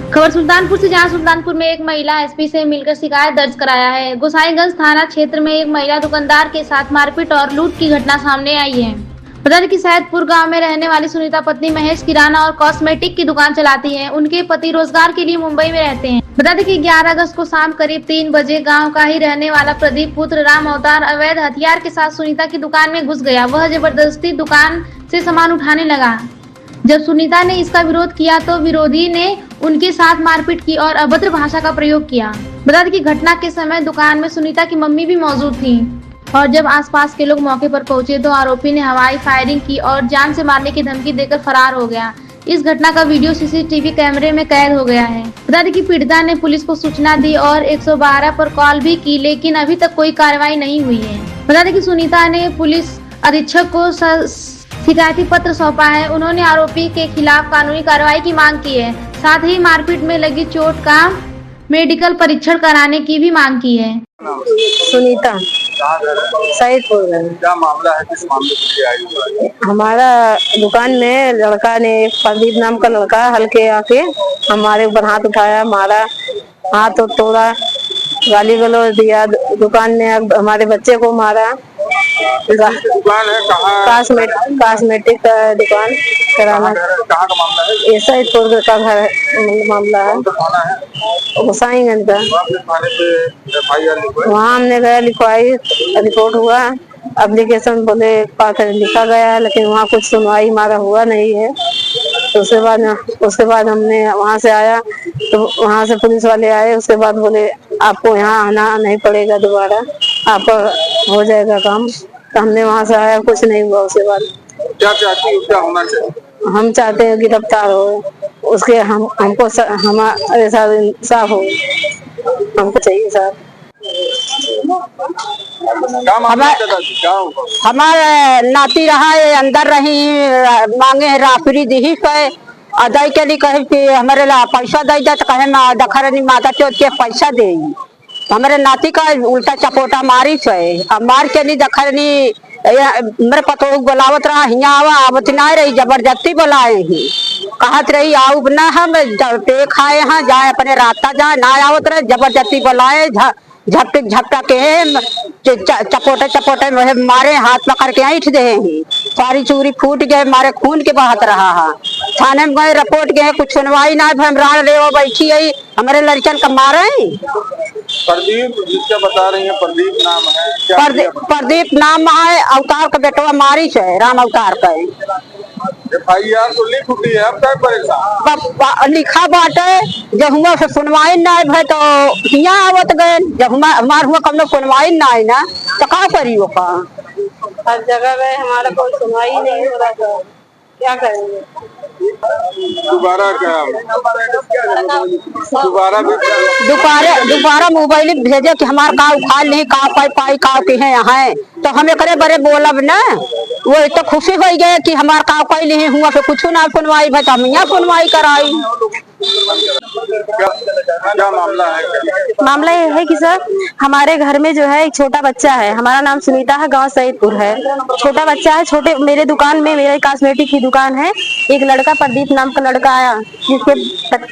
खबर सुल्तानपुर से, जहां सुल्तानपुर में एक महिला एसपी से मिलकर शिकायत दर्ज कराया है। गोसाईगंज थाना क्षेत्र में एक महिला दुकानदार के साथ मारपीट और लूट की घटना सामने आई है। बता दें कि सैदपुर गांव में रहने वाली सुनीता पत्नी महेश किराना और कॉस्मेटिक की दुकान चलाती है। उनके पति रोजगार के लिए मुंबई में रहते हैं। बता दें कि 11 अगस्त को शाम करीब 3 बजे गांव का ही रहने वाला प्रदीप पुत्र राम अवतार अवैध हथियार के साथ सुनीता की दुकान में घुस गया। वह जबरदस्ती दुकान से सामान उठाने लगा। जब सुनीता ने इसका विरोध किया तो विरोधी ने उनके साथ मारपीट की और अभद्र भाषा का प्रयोग किया। बता दें कि घटना के समय दुकान में सुनीता की मम्मी भी मौजूद थी और जब आसपास के लोग मौके पर पहुंचे तो आरोपी ने हवाई फायरिंग की और जान से मारने की धमकी देकर फरार हो गया। इस घटना का वीडियो सीसीटीवी कैमरे में कैद हो गया है। बता दें कि पीड़िता ने पुलिस को सूचना दी और 112 पर कॉल भी की, लेकिन अभी तक कोई कार्रवाई नहीं हुई है। बता दें कि सुनीता ने पुलिस अधीक्षक को शिकायती पत्र सौंपा है। उन्होंने आरोपी के खिलाफ कानूनी कार्रवाई की मांग की है। साथ ही मारपीट में लगी चोट का मेडिकल परीक्षण कराने की भी मांग की है। सुनीता सैदपुर। क्या मामला है, किस मामले के लिए आई? हमारा दुकान में लड़का ने, प्रदीप नाम का लड़का, हल्के आके हमारे ऊपर हाथ उठाया, मारा, हाथ तोड़ा, गाली गलौज दिया। दुकान में हमारे बच्चे को मारा। दुकान है कहाँ? कॉस्मेटिक का दुकान, किराना। कहाँ का मामला है? ये सैदपुर का घर मामला है। थाना है गोसाईगंज का। थाने पे FIR वहाँ हमने गया, लिखवाई, रिपोर्ट हुआ, एप्लीकेशन बोले लिखा गया है, लेकिन वहाँ कुछ सुनवाई हमारा हुआ नहीं है। तो उसके बाद हमने वहाँ से आया तो वहाँ से पुलिस वाले आए। उसके बाद बोले आपको यहाँ आना नहीं पड़ेगा, दोबारा आप हो जाएगा काम। तो हमने वहाँ से आया, कुछ नहीं हुआ। उसके बाद क्या चाहती हो, क्या होना चाहिए? हम चाहते हैं गिरफ्तार हो उसके, हमको हमारे साथ इंसाफ हो, हमको चाहिए सर। हमारे नाती रहा है, अंदर रही, मांगे राफरी दी अदाई के लिए कहे कि हमारे ला पैसा दे तो कहे दखरनी माता चोट के पैसा दे। हमारे नाती का उल्टा चपोटा मारी है, अब मार के नहीं दखरनी मेरे पतो बुलावत रहा, हिया आवा आवत ना रही, जबरदस्ती बुलाए ही, कहत रही आओ न, हम पे खाए हैं, जाए अपने रास्ता जाए, ना आवत रहे, जबरदस्ती बुलाए, झपटा के चपोटे मारे, हाथ पकड़ के ऐठ दे, सारी चूरी फूट गए, मारे खून के बहत रहा है। थाने में गए, रिपोर्ट गए, कुछ सुनवाई ना, हम रान ले वो बैठी है, हमारे लड़कन का मारे। प्रदीप जिसका बता रही है, प्रदीप नाम है, प्रदीप नाम है, अवतार का बेटवा मारी है, राम अवतार का। FIR तो लिख उठी है, अब क्या परेशान? लिखा बाटे, जब हुआ से सुनवाई ना है तो यहाँ आवत गए, जब हमार हुआ कम सुनवाई ना है ना तो क्या करियो का? हर जगह गए, हमारा कोई सुनवाई नहीं हो रहा, तो क्या करेंगे? दोबारा मोबाइल भेजे कि हमारे का उखाड़ नहीं, का पाई का के हैं यहाँ, तो हमें करे बड़े बोलब न, वो तो खुशी हो गए कि हमारे का कोई नहीं हुआ, फिर कुछ ना सुनवाई भाई, हम यहाँ सुनवाई कराई। क्या मामला है? मामला ये है कि सर हमारे घर में जो है एक छोटा बच्चा है, हमारा नाम सुनीता है, गांव सैदपुर है। छोटा बच्चा है, छोटे मेरे दुकान में, मेरे कॉस्मेटिक की दुकान है। एक लड़का प्रदीप नाम का लड़का आया, जिसके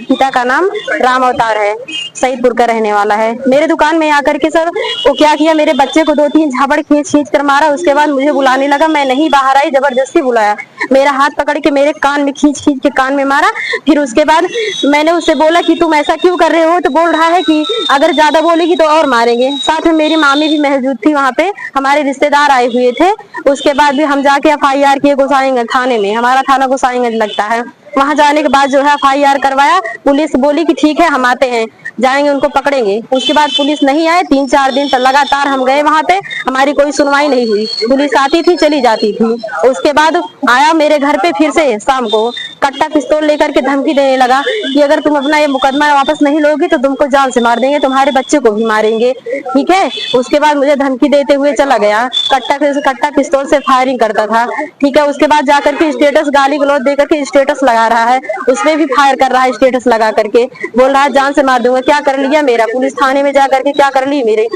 पिता का नाम राम अवतार है, सैदपुर का रहने वाला है। मेरे दुकान में आकर के सर वो क्या किया, मेरे बच्चे को 2-3 झापड़ खींच कर मारा। उसके बाद मुझे बुलाने लगा, मैं नहीं बाहर आई, जबरदस्ती बुलाया, मेरा हाथ पकड़ के मेरे कान में खींच के कान में मारा। फिर उसके बाद मैंने उससे बोला कि तुम ऐसा क्यों कर रहे हो, तो बोल रहा है कि अगर ज्यादा बोलेगी तो और मारेंगे। साथ में मेरी मामी भी मौजूद थी वहाँ पे, हमारे रिश्तेदार आए हुए थे। उसके बाद भी हम जाके FIR किए गोसाईगंज थाने में, हमारा थाना गोसाईगंज लगता है। वहाँ जाने के बाद जो है FIR करवाया। पुलिस बोली कि ठीक है हम आते हैं, जाएंगे, उनको पकड़ेंगे। उसके बाद पुलिस नहीं आए, 3-4 दिन तक लगातार हम गए वहाँ पे, हमारी कोई सुनवाई नहीं हुई। पुलिस आती थी, चली जाती थी। उसके बाद आया मेरे घर पे फिर से शाम को, कट्टा पिस्तौल लेकर के धमकी देने लगा कि अगर तुम अपना ये मुकदमा वापस नहीं लोगी तो तुमको जान से मार देंगे, तुम्हारे बच्चे को भी मारेंगे, ठीक है। उसके बाद मुझे धमकी देते हुए चला गया, कट्टा पिस्तौल से फायरिंग करता था, ठीक है। उसके बाद जाकर के स्टेटस गाली गलौज देकर के स्टेटस लगा रहा है, उसमें भी फायर कर रहा है, स्टेटस लगा करके बोल रहा है जान से मार दूंगा। क्या कर लिया मेरा, पुलिस थाने में जा करके क्या कर ली, मेरे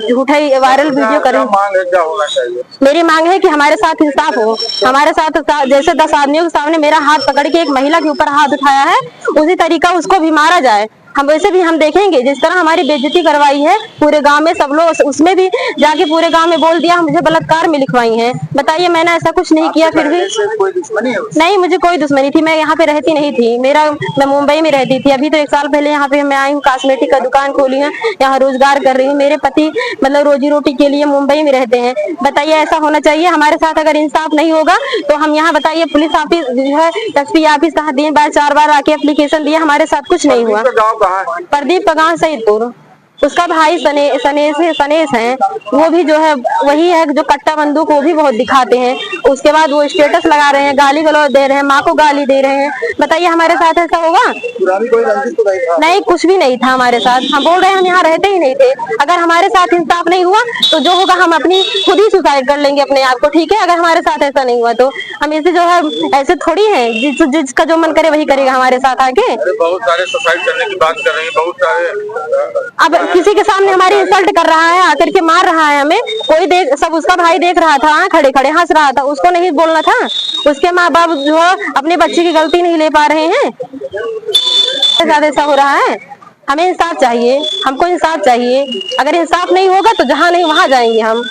झूठा वायरल वीडियो कर। मेरी मांग है कि हमारे साथ इंसाफ हो, हमारे साथ जैसे 10 आदमियों के सामने मेरा हाथ पकड़ के करके एक महिला के ऊपर हाथ उठाया है, उसी तरीका उसको भी मारा जाए। हम वैसे भी हम देखेंगे, जिस तरह हमारी बेइज्जती करवाई है पूरे गांव में सब लोग, उसमें भी जाके पूरे गांव में बोल दिया मुझे बलात्कार में लिखवाई है। बताइए, मैंने ऐसा कुछ नहीं किया, फिर भी कोई दुश्मनी है उससे? नहीं, मुझे कोई दुश्मनी थी। मैं यहाँ पे रहती नहीं थी, मैं मुंबई में रहती थी। अभी तो 1 साल पहले यहाँ पे मैं आई हूँ, कॉस्मेटिक का दुकान खोली है, यहाँ रोजगार कर रही हूँ। मेरे पति मतलब रोजी रोटी के लिए मुंबई में रहते हैं। बताइए, ऐसा होना चाहिए हमारे साथ? अगर इंसाफ नहीं होगा तो हम यहाँ बताइए पुलिस ऑफिस जो है, एसपी ऑफिस 3 बार 4 बार आके एप्लीकेशन दिए, हमारे साथ कुछ नहीं हुआ। गाँव कहाँ है? प्रदीप का गाँव सईदपुर। उसका भाई सनेश है, वो भी जो है वही है जो कट्टा बंदूक वो भी बहुत दिखाते हैं। उसके बाद वो स्टेटस लगा रहे हैं, गाली गलौज दे रहे हैं, माँ को गाली दे रहे हैं। बताइए, हमारे साथ ऐसा होगा? पुरानी कोई रंजिश तो नहीं था? नहीं, कुछ भी नहीं था हमारे साथ। हम बोल रहे हैं हम यहाँ रहते ही नहीं थे। अगर हमारे साथ इंसाफ नहीं हुआ तो जो होगा हम अपनी खुद ही सुसाइड कर लेंगे अपने आप को, ठीक है? अगर हमारे साथ ऐसा नहीं हुआ तो हम ऐसे जो है ऐसे थोड़ी है जिसका जो मन करे वही करेगा हमारे साथ आके। बहुत सारे सुसाइड करने की बात कर रहे हैं, बहुत सारे। अब किसी के सामने हमारी इंसल्ट कर रहा है, आकर के मार रहा है हमें, कोई देख, सब उसका भाई देख रहा था, खड़े खड़े हंस रहा था, उसको नहीं बोलना था? उसके माँ बाप जो है अपने बच्चे की गलती नहीं ले पा रहे हैं, ज्यादा ऐसा हो रहा है। हमें इंसाफ चाहिए, हमको इंसाफ चाहिए। अगर इंसाफ नहीं होगा तो जहाँ नहीं वहाँ जाएंगे हम।